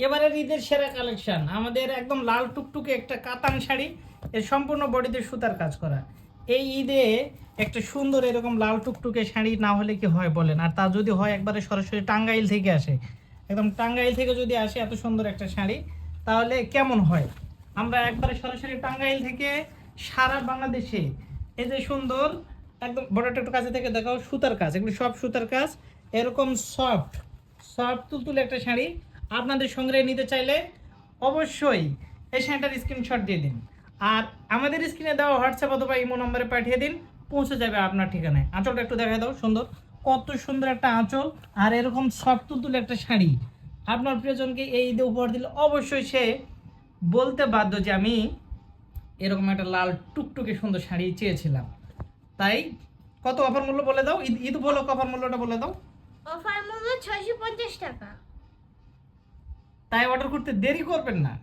এবারের ঈদের সেরা কালেকশন আমাদের একদম লাল টুকটুকে একটা কাতান শাড়ি, এর সম্পূর্ণ বডিতে সুতার কাজ করা। এই ঈদে একটা সুন্দর এরকম লাল টুকটুকে শাড়ি না হলে কি হয় বলেন? আর তা যদি হয় একবারে সরাসরি টাঙ্গাইল থেকে আসে, একদম টাঙ্গাইল থেকে যদি আসে এত সুন্দর একটা শাড়ি, তাহলে কেমন হয়? আমরা একবারে সরাসরি টাঙ্গাইল থেকে সারা বাংলাদেশে এই যে সুন্দর একদম বড়টা একটু কাছে থেকে দেখাও, সুতার কাজ, এগুলো সব সুতার কাজ, এরকম সফট সফট তুলতুলে একটা শাড়ি আপনাদের সংগ্রহে নিতে চাইলে অবশ্যই এই শাড়িটার স্ক্রিনশট দিয়ে দিন, আর আমাদের স্ক্রিনে দেওয়া হোয়াটসঅ্যাপ অথবা ইমো নম্বরে পাঠিয়ে দিন, পৌঁছে যাবে আপনার ঠিকানায়। আঁচলটা একটু দেখাই দাও, সুন্দর, কত সুন্দর একটা আঁচল, আর এরকম সফট তুলতুলে একটা শাড়ি আপনার প্রিয়জনকে এই ঈদে উপহার দিলে অবশ্যই সে বলতে বাধ্য যে আমি এরকম একটা লাল টুকটুকে সুন্দর শাড়ি চেয়েছিলাম। তাই কত অফার মূল্য বলে দাও, ঈদ ঈদ উপলক্ষে অফার মূল্যটা বলে দাও। অফার মূল্য 650 টাকা। তাই অর্ডার করতে দেরি করবেন না।